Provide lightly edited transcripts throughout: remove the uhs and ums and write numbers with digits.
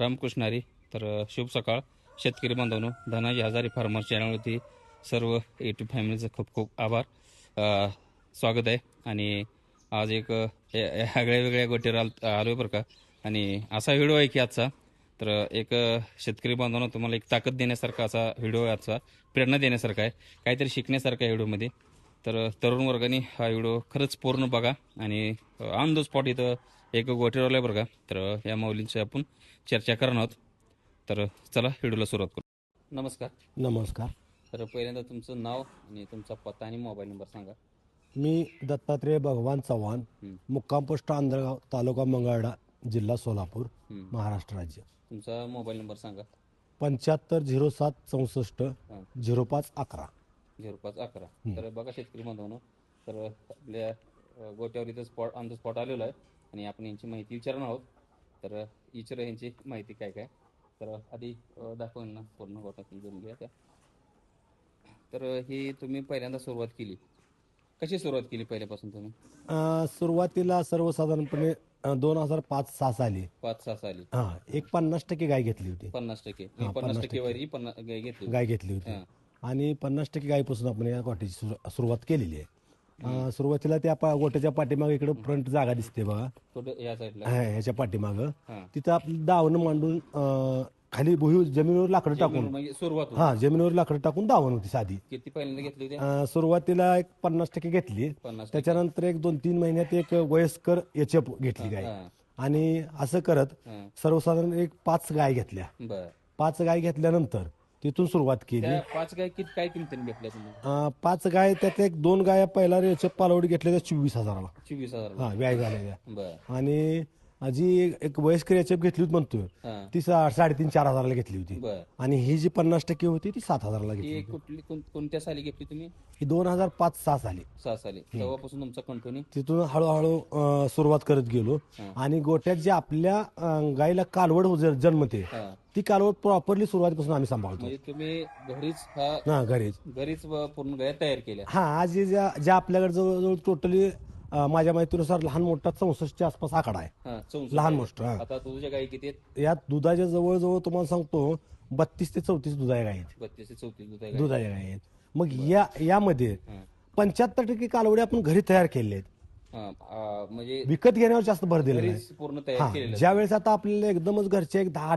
रामकृष्ण हरी. तर शुभ सकाळ शेतकरी बांधवांनो. धनाजी हजारे फार्मर चॅनलवरती सर्व यूट्यूब फॅमिलीचं खूप खूप आभार. स्वागत आहे. आणि आज एक वेगळ्या वेगळ्या गोष्टीवर आलो आहे बरं का. आणि असा व्हिडिओ आहे की आजचा तर एक शेतकरी बांधवांनो तुम्हाला एक ताकद देण्यासारखा असा व्हिडिओ आहे आजचा. प्रेरणा देण्यासारखा आहे, काहीतरी शिकण्यासारखा आहे व्हिडिओमध्ये. तर तरुण वर्गाने हा व्हिडिओ खरंच पूर्ण बघा. आणि ऑन द स्पॉट इथं एक गोटेवर आहे बरं का. तर या माऊलींची आपण चर्चा करणार आहोत. तर चला व्हिडिओला सुरुवात करू. नमस्कार. नमस्कार. तर पहिल्यांदा तुमचं नाव आणि तुमचा पत्ता आणि मोबाईल नंबर सांगा. मी दत्तात्रेय भगवान चव्हाण, मुक्काम पोस्ट आंधळगाव, तालुका मंगळवेढा, जिल्हा सोलापूर, महाराष्ट्र राज्य. तुमचा मोबाईल नंबर सांगा. 750764 0511. 0511. तर बघा शेतकरी बांधवांनो, तर आपल्या गोट्यावर इथं स्पॉट ऑन द स्पॉट आलेलो आहे आणि आपण यांची माहिती विचारणार आहोत. तर विचार यांची माहिती काय काय. तर आधी दाखवून ना पूर्ण गोटा घेऊन घ्या त्या. तर ही तुम्ही पहिल्यांदा सुरुवात केली, कशी सुरुवात केली पहिल्यापासून तुम्ही? सुरुवातीला सर्वसाधारणपणे 2005-06 साली 5-6 साली एक 50% गाय घेतली होती. 50%. हां, 50% वरी गाय घेतली. गाय घेतली होती. हां. आणि 50% गायीपासून आपण या गोट्याची सुरुवात केलेली आहे. सुरुवातीला त्या गोट्याच्या पाठीमागे इकडे फ्रंट जागा दिसते बघा, कुठं या साईडला? ह्याच्या पाठीमागं. हां. तिथं आपलं दावणं मांडून खाली भुई जमिनीवर लाकडं टाकून, म्हणजे सुरुवात होती. हा जमिनीवर लाकडं टाकून दावण होती साधी. किती पहिल्यांदा घेतली होती? सुरुवातीला एक 50% घेतली. 50%. त्याच्यानंतर एक 2-3 महिन्यात एक वयस्कर एचएफ घेतली गाय. हां. आणि असं करत हां. सर्वसाधारण एक 5 गाय घेतल्या. बर. 5 गाय घेतल्यानंतर तिथून सुरुवात केली. त्या 5 गाय काय किमतीने भेटल्या तुम्ही? 5 गाय त्यात एक 2 गाय पहिला एचएफ पालवडी घेतल्या त्या 24,000ला. 24,000. हा व्याय झालेल्या. बर. आणि जी एक वयस्कर एचएफ घेतली होती म्हणतोय हां. ती 3.5-4 हजाराला घेतली होती. बर. आणि ही जी 50% होती ती 7,000ला घेतली ही होती. कुठली कोणत्या साली घेतली तुम्ही? ही 2005-06 साली. 6 साली. तेव्हापासून तुमचा कंटिन्यू? तिथून हळूहळू सुरुवात करत गेलो. आणि गोट्यात जे आपल्या गायीला कालवड जन्मते हां. ती कालवड प्रॉपरली सुरुवातीपासून आम्ही सांभाळतो. म्हणजे तुम्ही घरीच घरीच पूर्ण गाय तयार केल्या? हा, आज ज्या आपल्याकडे जवळजवळ टोटली माझ्या माहितीनुसार लहान मोठा 64च्या आसपास आकडा आहे. हां, 64 लहान गाय. मोठं. आता तुझ्या गायी किती आहेत? यात दुधाच्या जवळजवळ तुम्हाला सांगतो 32 ते 34 दुधाच्या गायी आहेत. 32 ते 34 दूध आहे गाय. दुधाच्या गायी आहेत. मग यामध्ये हां. 75% कालवडी आपण घरी तयार केले आहेत. हां, म्हणजे विकत घेण्यावर जास्त भर दिला नाही. घरीच पूर्ण तयार हा, केलेलं. ज्या वेळेस आता आपल्याला एकदमच घरचे एक 10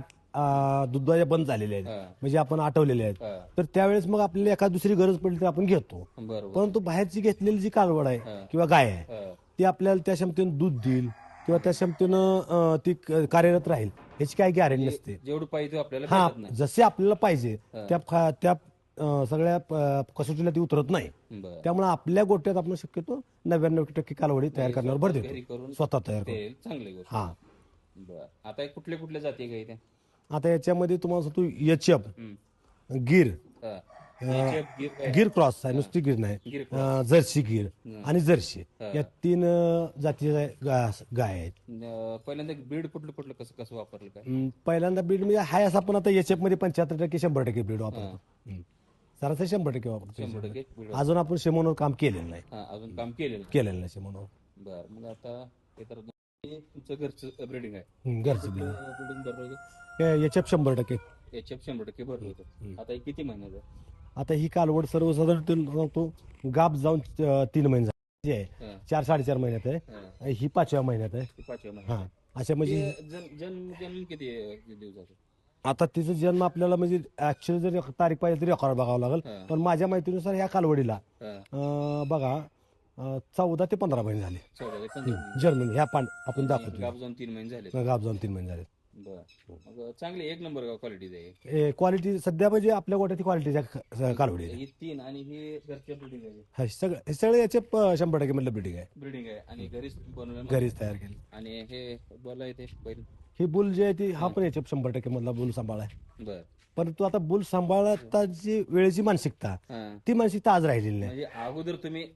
दुधाच्या बंद झालेले आहेत, हां. म्हणजे आपण आठवलेले आहेत, हां. तर त्यावेळेस मग आपल्याला एखाद दुसरी गरज पडली तर आपण घेतो. बरोबर. परंतु बाहेरची घेतलेली जी कालवड आहे हां. किंवा गाय आहे हां. ती आपल्याला त्या क्षमतेनं दूध देईल किंवा त्या क्षमतेनं ती कार्यरत राहील ह्याची काही गॅरंटी नसते. जेवढं पाहिजे आपल्याला हा, भेटत नाही. जसे आपल्याला पाहिजे त्या सगळ्या कसोटीला ती उतरत नाही. बरं. त्यामुळे आपल्या गोट्यात आपण शक्यतो 99% कालवडी तयार करण्यावर भर घरी देतो. करून स्वतः तयार ते करतो. चांगली गोष्ट. हा. बर. आता कुठले कुठले जाती गाई त्या? आता याच्यामध्ये तुम्हाला सांगतो एचएफ, हम्म. गिर, हां. याच्यात गिर काय? गिर क्रॉस आहे, नुसती गिर गिर नाही, जर्सी गिर आणि जर्सी, या 3 जातीच्या गाय आहेत. पहिल्यांदा बीड कुठलं कुठलं कसं कसं वापरलं काय? पहिल्यांदा ब्रीड म्हणजे हाय असं आपण आता एचएफ मध्ये 75% 100% ब्रीड वापरतो. सरासरी 100% वापरतो. 100% बीड. अजून आपण शेमोनवर काम केलेलं नाही. हां, अजून काम केलेलं नाही शेमोनवर. बर. मग आता हे तर तुमचं घरचं ब्रिडिंग आहे. घरची ब्रिडिंग भरलं एचएफ 100%. याच्यात 100% भरलं होतं. आता हे किती महिन्याचं आहे? आता ही कालवड सर्वसाधारण सांगतो गाब जाऊन 3 महिने झाले आहे. हां. 4-4.5 महिन्यात आहे. हां. ही 5व्या महिन्यात आहे. ते 5व्या महिन्यात. हा, अशा म्हणजे जन्म किती दिवसाचं? आता तिचा जन्म आपल्याला म्हणजे ऍक्च्युअली जर तारीख पाहिजे तरी रेकॉर्ड बघावं लागेल. हां. पण माझ्या माहितीनुसार ह्या कालवडीला हां. बघा 14 ते 15 महिने झाले. 14 ते 15 महिने. जर्मनी ह्या आपण दाखवतो. गाब जाऊन 3 महिने झाले. गाब जाऊन 3 महिने झाले. बर. मग चांगली एक नंबर क्वालिटीच आहे. क्वालिटी सध्या म्हणजे आपल्या गोट्याची क्वालिटीच्या कालवडी आहे. ही 3 आणि हे घरच्या ब्रिडिंग आहे. हे सगळं याचे 100% मधलं ब्रीडिंग आहे. ब्रिडिंग आहे आणि घरीच बनवलं. घरीच तयार केली. आणि हे बोला येते पहिले. ही बुल जी आहे ती हा पण याचे 100% मधला बुल सांभाळ आहे. बर. परंतु आता बुल सांभाळताची वेळेची मानसिकता, हां. ती मानसिकता आज राहिलेली नाही. म्हणजे अगोदर तुम्ही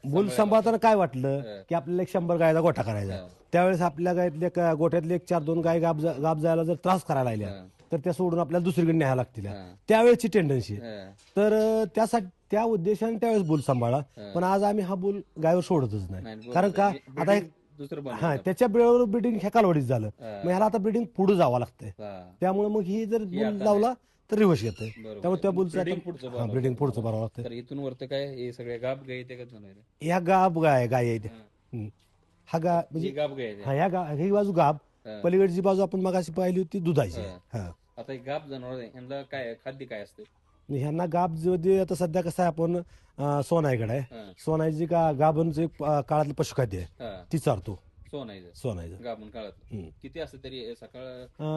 बुल सांभाळताना काय वाटलं की आपल्याला एक 100 गायचा गोठा करायचा. हां. त्यावेळेस आपल्या गायतल्या गोठ्यातले 1-4-2 गाय गाब जायला जर त्रास करायला लागल्या हां. तर त्या सोडून आपल्याला दुसरीकडे न्यायला लागतील. हां. त्यावेळेची टेंडन्सी. हां. तर त्यासाठी त्या उद्देशाने त्यावेळेस बुल सांभाळा. पण आज आम्ही हा बुल गायवर सोडतच नाही. नाही, कारण का आता एक दुसरं हा बनवलं. त्याच्या बेळवर ब्रिडिंग ह्या कालवडीत झालं. मग ह्याला आता ब्रिडिंग पुढे जावं लागतंय. हा, त्यामुळे मग ही जर ही बुल आता लावला तर रिवर्स येतंय. बरोबर त्यामुळे त्या आहे. बुलचं ब्रीडिंग पुढचं हा बनवावं ब्रिडिंग लागतं पुढचं तुम्हाला. भरावं लागतंय. तर इथून वरतं काय हे सगळे गाब गाय ते का जनावर ह्या गाब गाय आहे त्या. हा. हम्म. हा गा ही म्हणजे गाब गाय आहे. हा ह्या ही बाजू गाब, हा. पलीकडची बाजू आपण मगाशी पाहिली होती दुधाची आहे. हा. हा आता हे गाब जनावर आहे, ह्यांना काय खाद्य काय असतं? आणि ह्यांना गाब जो दे आता सध्या कसं आहे आपण सोनाईकडे आहे. हा, सोनाईची गाबांचं एक काळातलं पशुखाद्य आहे हा. ती चारतो सोनायचं सोनाईचं. गाभण काळात हम्म. किती असतं तरी सकाळ?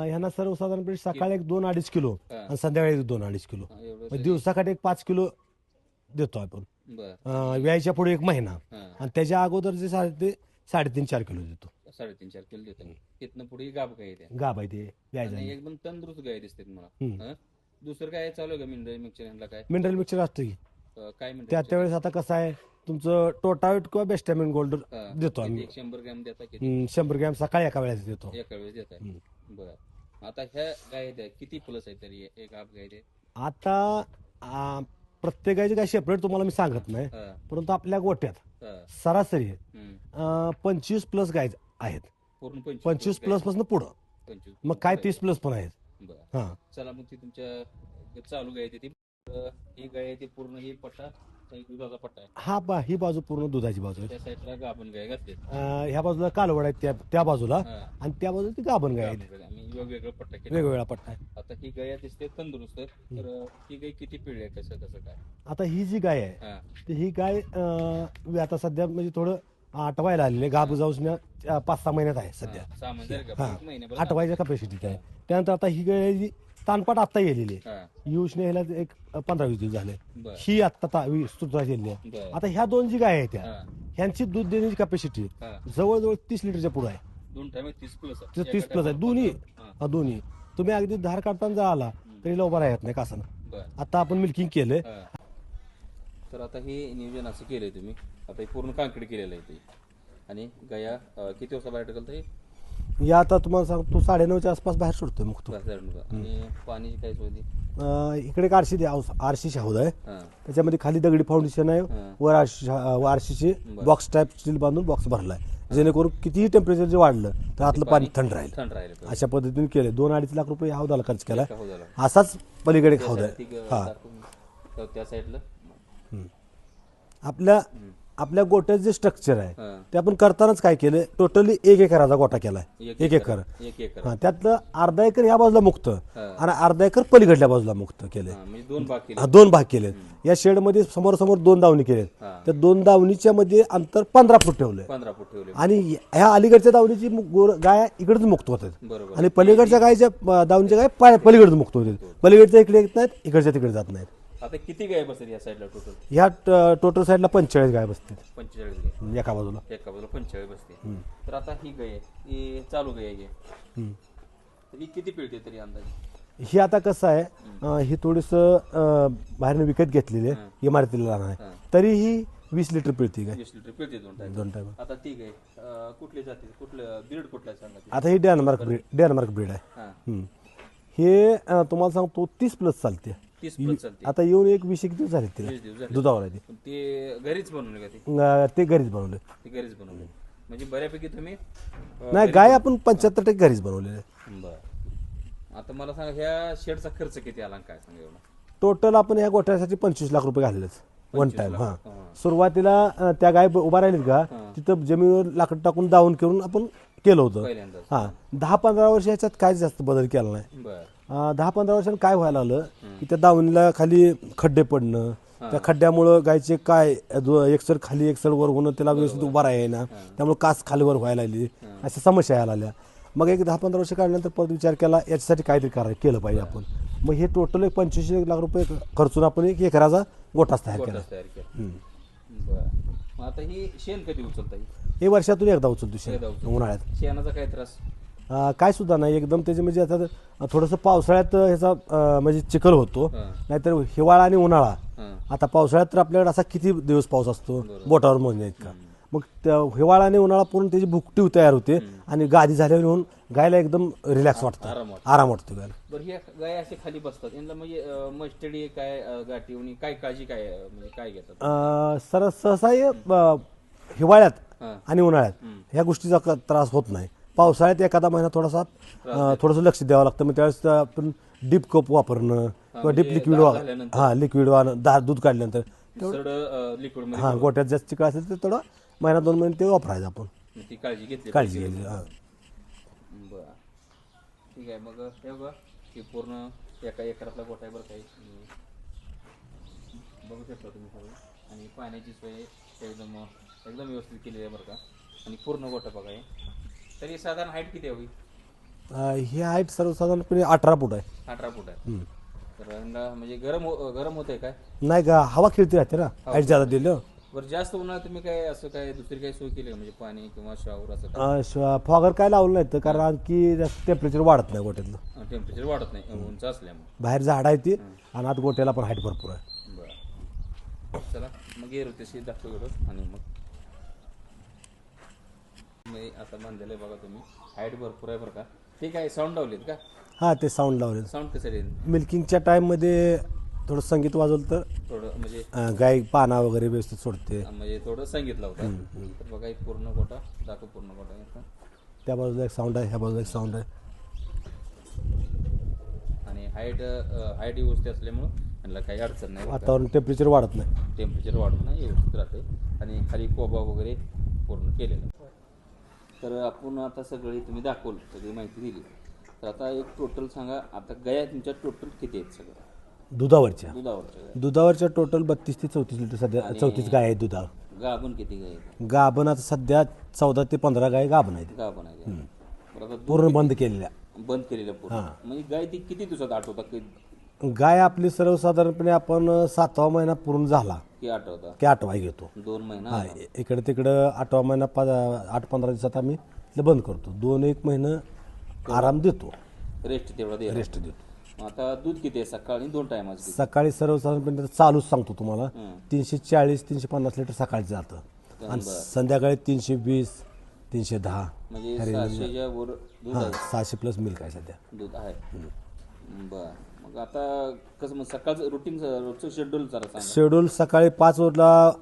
ह्यांना सर्वसाधारणपणे सकाळी एक 2-2.5 किलो हा. आणि संध्याकाळी एक 2-2.5 किलो हा, एवढं म्हणजे तरी- दिवसाकाठी एक 5 किलो देतो आपण. बर. व्यायच्या पुढे एक महिना हा, आणि त्याच्या अगोदर जे ते 3.5-4 किलो देतो. 3.5-4 किलो देतात. तिथनं पुढे गाब गाय येते गाब आहे ते आणि व्यायचं. एकदम तंदुरुस्त गाय दिसते मला. हम्म. हा? दुसरं काय चालू आहे का मिनरल मिक्सचर ह्यांना काय मिनरल मिक्सचर असतं की काय मिनरल त्यावेळेस आता कसं आहे तुमचं टोटावेट किंवा बेस्टॅमिन गोल्ड देतो आम्ही. 100 ग्रॅम देता किती 100 ग्रॅम सकाळी एका वेळेस देतो. एका वेळेस देत आहे? बर. आता ह्या गाय आहेत, किती प्लस आहे तरी एक गाब गाय ते? आता प्रत्येकाची काय सेपरेट तुम्हाला मी सांगत नाही, हा, परंतु आपल्या गोट्यात हा. सरासरी हम्म. 25 प्लस गाय आहेत. पूर्ण 25 प्लस पासून पुढं 25. मग काय 30 प्लस पण आहेत. बर. हा चला मग ती तुमच्या चालू गाय आहे ती ही गाय आहे ती पूर्ण ही पट्टा दुधाचा पट्टा आहे. ही बाजू पूर्ण दुधाची बाजू आहे. त्या साईडला गाभण गाय घातली. ह्या बाजूला कालवड आहेत त्या बाजूला हा. आणि त्या बाजूला ती गाभण गाय आहेत. गाभण गाय. आम्ही वेगवेगळा पट्टा केला. वेगवेगळा पट्टा आहे. आता ही गाय दिसते तंदुरुस्त. तर ही गाय किती पिळली आहे कसं कसं काय? आता ही जी गाय आहे हा, तर ही गाय आता सध्या म्हणजे थोडं आटवायला आलेली आहे. गाभ जाऊन 5-6 महिन्यात आहे सध्या. हा. 6 महिने झाले का? हा. एक महिन्याभर आटवायच्या कपॅसिटीत आहे. त्यानंतर आता ही गाय जी तानपाट आत्ता गेलेली आहे. हा. युषने ह्याला एक 15-20 दिवस झाले. बर. ही आत्ता सुद्धा गेलेली आहे. बर. आता ह्या दोन जी गाय आहेत त्या हा, ह्यांची दूध देण्याची कपॅसिटी हा. जवळजवळ 30 लिटरच्या पुढे आहे. 2 टाइम 30 प्लस 30 प्लस आहे दोन्ही. दोन्ही तुम्ही अगदी धार काढताना जर आला तरी उभा राहत नाही कासनं. बर. आता आपण मिल्किंग केलंय. हा. तर आता हे नियोजन असं केलंय तुम्ही. आता हे पूर्ण कांकडी केलेलं आहे ते. आणि गाया किती वाजता बाहेर टाकलं हे? या आता तुम्हाला सांगतो 9:30च्या आसपास बाहेर सोडतोय मग तो. आणि पाण्याची काय सोय होती? इकडे एक आरशी हौद आहे. हा, त्याच्यामध्ये खाली दगडी फाउंडेशन आहे. हा. वर आरशीचे बॉक्स टाईप स्टील बांधून बॉक्स भरलाय जेणेकरून कितीही टेम्परेचर जे वाढलं तर आतलं पाणी थंड राहील. थंड राहिले पाहिजे. अशा पद्धतीने केले. 2-2.5 लाख रुपये ह्या हौदाला खर्च केलाय. एका हौदाला. असाच पलीकडे त्या हौद side आहे. ती हा दाखवून त्या साईडला. आपल्या गोट्याचं जे स्ट्रक्चर आहे हा. ते आपण करतानाच काय केलं टोटली 1 एकराचा गोटा केलाय. 1 एकर. 1 एकर. हा त्यातलं अर्धा एकर ह्या बाजूला मुक्त हा. आणि अर्धा एकर पलीकडल्या बाजूला मुक्त केले. हा, म्हणजे 2 भाग केले. 2 भाग केलेत. या शेडमध्ये समोर 2 दावणी केलेत. हा. त्या 2 दावणीच्या मध्ये अंतर 15 फूट ठेवलंय 15 फूट ठेवले. आणि ह्या अलीकडच्या दावणीची गाय इकडेच मुक्त होतात बरोबर. आणि पलीकडच्या गायच्या दावणीच्या गाय पलीकडे मुक्त होतात. पलीकडच्या इकडे येत नाहीत, इकडच्या तिकडे जात नाहीत. आता किती गाय बसतात या साईडला टोटल? ह्या टोटल साईडला 45 गाय बसतात 45 गाय. एका बाजूला. एका बाजूला 45 बसते. तर आता ही गाय आहे, ही चालू गाय आहे. हम्म. तर ही किती पिळते तरी अंदाजे? ही आता कसं आहे ही थोडस बाहेरनं विकत घेतलेली आहे. इमारतीला लहान आहे हा. तरी ही 20 लिटर पिळते गाय 20 लिटर पिळते 2 टाइम. 2 टाइम. आता ती गाय कुठली जाते कुठलं ब्रीड कुठला आहे सांगा ते? आता ही डेन्मार्क ब्रीड आहे. हा, हे तुम्हाला सांगतो 30 प्लस चालते. 30 प्लस चालते. आता येऊन एक 20 दिवस झाले तिला 20 दिवस झाले. दुधावर आहे पण ते घरीच बनवले का ते? ते घरीच बनवले. ते घरीच बनवले म्हणजे बऱ्यापैकी तुम्ही नाही गाय आपण 75% घरीच बनवलेले. बरं. आता मला सांगा ह्या शेडचा खर्च किती आला आणि काय सांगा एवढा? टोटल आपण ह्या गोठ्यासाठी 25 लाख रुपये घाललेच 1 टाइम. लाख. हा हा. सुरुवातीला त्या गाय उभा राहिलीत का तिथं जमिनीवर लाकड टाकून दावून करून आपण केलं होतं. पहिल्यांदाच. हा 10-15 वर्ष याच्यात काय जास्त बदल केला नाही. बरं. 10-15 वर्षांनी काय व्हायला लागलं की त्या दावणीला खाली खड्डे पडणं, त्या खड्ड्यामुळं गायचे काय एकसर खाली एकसर वर होणं, त्याला व्यवस्थित उभा राहायला त्यामुळे कास खालीवर व्हायला लागली, अशा समस्या यायला लागल्या. मग एक 10-15 वर्ष काढल्यानंतर परत विचार केला याच्यासाठी काहीतरी केलं पाहिजे आपण. मग हे टोटल एक 25 लाख रुपये खर्चून आपण 1 एकराचा गोठाच तयार केला. गोठाच तयार केला. बरं. मग आता ही शेण कधी उचलता येईल? हे वर्षातून एकदा उचलतो शेण एकदा उचलतो. उन्हाळ्यात. शेणाचा काय त्रास? काय सुद्धा नाही एकदम त्याचे म्हणजे आता थोडंसं पावसाळ्यात ह्याचा म्हणजे चिखल होतो, हा. नाहीतर हिवाळा आणि उन्हाळा. हा. आता पावसाळ्यात तर आपल्याकडे असा किती दिवस पाऊस असतो बोटावर मोजण्या इतका. मग त्या हिवाळा आणि उन्हाळा पूर्ण त्याची भुकटी तयार होते आणि गादी झाल्यावर येऊन गायला एकदम रिलॅक्स वाटतं, आराम वाटतो गायला. बरं ह्या गाय असे खाली बसतात यांना म्हणजे मस्टडी काय गाठी काय काळजी काय म्हणजे काय घेतात? सहसा हे हिवाळ्यात आणि उन्हाळ्यात ह्या गोष्टीचा त्रास होत नाही. पावसाळ्यात एखादा महिना थोडासा थोडंसं लक्ष द्यावं लागतं. मग त्यावेळेस आपण डीप कप वापरणं किंवा डीप लिक्विड लिक्विड दूध काढल्यानंतर लिक्विड हां गोट्यात जास्त चिकळ असेल तर थोडं महिना 2 महिने ते वापरायचं आपण. ती काळजी घेतली काळजी घ्यायची. बरं ठीक आहे. मग हे बघा की पूर्ण एका एकरातला गोठा आहे बरं काही बघू शकता तुम्ही सगळं. आणि पाण्याची सोय एकदम एकदम व्यवस्थित केलेली आहे बरं का. आणि पूर्ण गोठा बघा हे. तरी साधारण हाईट किती हवी? ही हाईट सर्वसाधारणपणे 18 फूट आहे. 18 फूट आहे. तर यांना म्हणजे गरम होत आहे काय? नाही का हवा खेळती राहते ना हाईट जादा दिलं. बरं जास्त उन्हाळ्यात तुम्ही काय असं काय दुसरी काही सोय केली का म्हणजे पाणी किंवा शॉवर असं काय? फॉगर काय लावलं नाही तर कारण आणखी जास्त टेम्परेचर वाढत नाही गोट्यातलं. टेम्परेचर वाढत नाही उंच असल्यामुळे. बाहेर झाड आहे ती आणि आत गोट्याला पण हाईट भरपूर आहे. बरं चला मग ये रोटेशी दाखवू गेलो. आणि मग आता बांधलेलं आहे बघा तुम्ही. हाईट भरपूर आहे बरं का. ते काय साऊंड लावलेत का? हां ते साऊंड लावले. साऊंड कसं येईल? मिल्किंगच्या टाईममध्ये थोडं संगीत वाजवलं तर थोडं म्हणजे गाय पाना वगैरे व्यवस्थित सोडते. म्हणजे थोडं संगीत लावतं. तर बघा एक पूर्ण गोटा दाखव. पूर्ण गोटा याचा. त्या बाजूला एक साऊंड आहे, ह्या बाजूला एक साऊंड आहे. आणि हाईट व्यवस्थित असल्यामुळं त्यांना काही अडचण नाही. वातावरण टेम्परेचर वाढत नाही. टेम्परेचर वाढत नाही व्यवस्थित राहते. आणि खाली कोबा वगैरे पूर्ण केलेलं. तर आपण आता सगळी तुम्ही दाखवलं सगळी माहिती दिली. तर आता एक टोटल सांगा. आता गाया तुमच्या टोटल किती आहेत सगळं दुधावरच्या दुधावरच्या? दुधावरच्या टोटल 32 ते 34 लिटर सध्या 34 गाय आहेत दुधावर. गाभण किती गाय आहेत? गाभण आता सध्या 14 ते 15 गाय गाभण आहेत. गाभण आहे. बरं आता पूर्ण बंद केलेल्या. बंद केलेलं पूर्ण. म्हणजे गाय ती किती दिवसात आठवतात गाय आपली सर्वसाधारणपणे आपण 7वा महिना पूर्ण झाला की आठवतात की 8वा घेतो. 2 महिना. हा इकडे तिकडं 8वा महिना 8-15 दिवसात आम्ही बंद करतो. 2-1 महिना आराम देतो. रेस्ट तेवढा दे. रेस्ट देतो. आता दूध किती आहे सकाळी 2 टायमाचं? सकाळी सर्वसाधारणपणे चालूच सांगतो तुम्हाला 340-350 लिटर सकाळी जातं आणि संध्याकाळी 320 310 म्हणजे 600च्या वर दूध आहे. 600 प्लस मिल्क आहे सध्या दूध आहे. बर मग आता कसं मग सकाळचं रुटीन रोजचं शेड्यूल जरा सांगा. शेड्यूल सकाळी 5 वाजता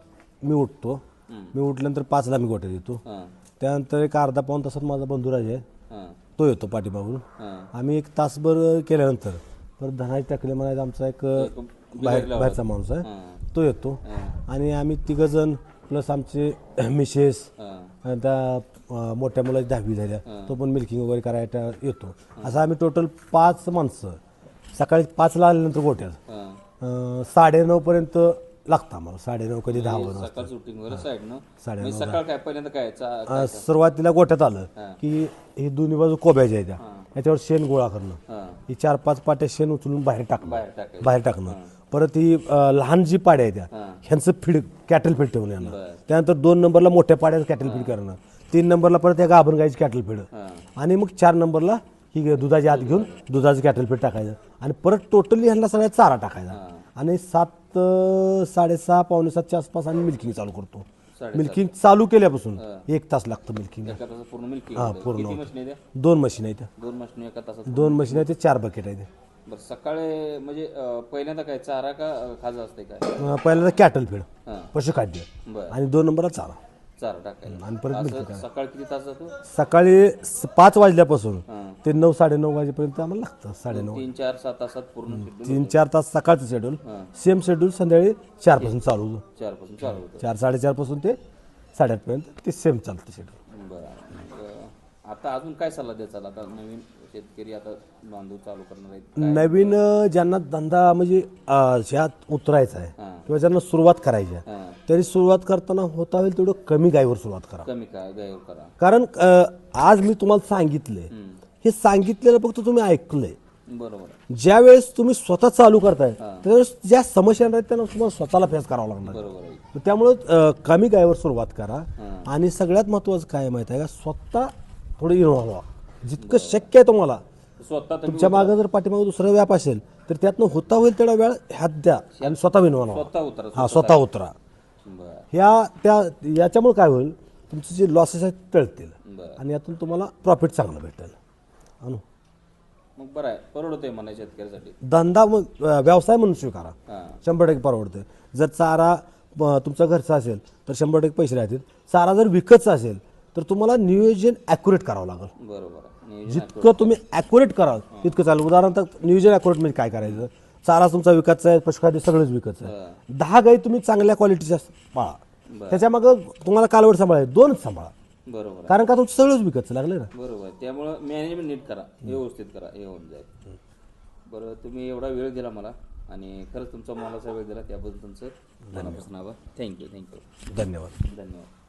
मी उठतो. मी उठल्यानंतर 5ला मी गोठ्यात येतो. त्यानंतर एक अर्धा पाऊण तासात माझा बंधुराज आहे तो येतो पाठीमागून. आम्ही एक तासभर केल्यानंतर परत धनाजी टाकले म्हणायचं आमचा एक बाहेरचा माणूस आहे तो येतो. आणि आम्ही 3 जण प्लस आमचे मिसेस त्या मोठ्या मुलाची 10वी झाल्या तो पण मिल्किंग वगैरे करायला येतो. असं आम्ही टोटल 5 माणसं सकाळी 5ला आल्यानंतर गोठ्यात 9:30 पर्यंत लागतं आम्हाला. 9:30 कधी 10 सकाळ शूटिंग वगैरे साईडनं 9:30 सकाळ काय पहिल्यांदा काय सुरुवातीला गोठ्यात आलं की ही दोन्ही बाजू कोब्याच्या आहेत त्या याच्यावर शेण गोळा करणं. ही 4-5 पाट्या शेण उचलून बाहेर टाकणं. परत ही लहान जी पाड्या आहेत त्या ह्यांचं फीड कॅटल फीड ठेवून येणं. त्यानंतर 2 नंबरला मोठ्या पाड्याचं कॅटल फीड करणं. 3 नंबरला परत त्या गाभण गायची कॅटल फीड आणि मग 4 नंबरला ही दुधाची आत घेऊन दुधाचं कॅटल फीड टाकायचं आणि परत टोटली ह्यांना सगळ्या चारा टाकायचा. आणि 7-6:30 पावणे7च्या आसपास आम्ही मिल्किंग चालू करतो. मिल्किंग चालू केल्यापासून 1 तास लागतं मिल्किंग. पूर्ण मिल्किंग? पूर्ण मशीन आहे? 2 मशीन आहेत. 2 मशीन एका तासात? 2 मशीन आहेत. 4 बकेट आहेत. बरं सकाळी म्हणजे पहिल्यांदा काय चारा का खाजा असते काय? पहिल्यांदा कॅटल फीड पशुखाद्य आणि 2 नंबरला चारा टाकायला. आणि परत सकाळी किती तास जातो? सकाळी 5 वाजल्यापासून ते 9-9:30 वाजेपर्यंत आम्हाला लागतं. 9:30 3-4 तासात पूर्ण 3-4 तास सकाळचं शेड्यूल. सेम शेड्यूल संध्याकाळी 4 पासून चालू होतं. 4 पासून चालू होतं. 4-4:30 पासून ते 8:30 पर्यंत ते सेम चालतं शेड्यूल. बरं आता अजून काय सल्ला द्यायचा आता नवीन शेतकरी आता बांधू चालू करणार आहेत? नवीन ज्यांना धंदा म्हणजे ह्यात उतरायचा आहे किंवा ज्यांना सुरुवात करायची आहे तरी सुरुवात करताना होता होईल तेवढं कमी गायीवर सुरुवात करा. कमी गायीवर करा. कारण आज मी तुम्हाला सांगितलंय हे सांगितलेलं फक्त तुम्ही ऐकलंय. बरोबर. ज्या वेळेस तुम्ही स्वतः चालू करताय त्यावेळेस ज्या समस्या आहेत त्यांना तुम्हाला स्वतःला फेस करावं लागणार. बरोबर. त्यामुळं कमी गायीवर सुरुवात करा. आणि सगळ्यात महत्वाचं काय माहिती आहे का स्वतः थोडं इन्व्हॉल्व व्हा जितकं शक्य आहे तुम्हाला. स्वतः तुमच्या मागे जर पाठीमागे दुसरा व्याप असेल तर त्यातनं होता होईल तेवढा वेळ ह्यात द्या आणि स्वतः इन्व्हॉल्व व्हा. स्वतः उतरा. याच्यामुळे काय होईल तुमचे जे लॉसेस आहेत टळतील आणि यातून तुम्हाला प्रॉफिट चांगलं भेटेल. मग बरं आहे परवडतंय म्हणा शेतकऱ्यासाठी. धंदा व्यवसाय म्हणून स्वीकारा 100% परवडतोय. जर चारा तुमचा घरचा असेल तर 100% पैसे राहतील. चारा जर विकतचा असेल तर तुम्हाला नियोजन ॲक्युरेट करावं लागेल. बरोबर. जितकं तुम्ही ॲक्युरेट कराल तितकं चालेल. उदाहरणार्थ नियोजन ॲक्युरेट म्हणजे काय करायचं, चारा तुमचा विकतचा आहे, पशुखाद्य सगळंच विकतचं आहे, 10 गाई तुम्ही चांगल्या क्वालिटीच्या पाळा, त्याच्यामागं तुम्हाला कालवड सांभाळायचं 2च सांभाळा, बरोबर कारण का तुमचं सगळंच विकतचं लागलं ना. बरोबर. त्यामुळं मॅनेजमेंट नीट करा, व्यवस्थित करा, हे होऊन जाईल. बरं, तुम्ही एवढा वेळ दिला मला आणि खरंच तुमचा मोलाचा वेळ दिला त्याबद्दल तुमचं मनापासून आभार. थँक्यू. धन्यवाद. धन्यवाद.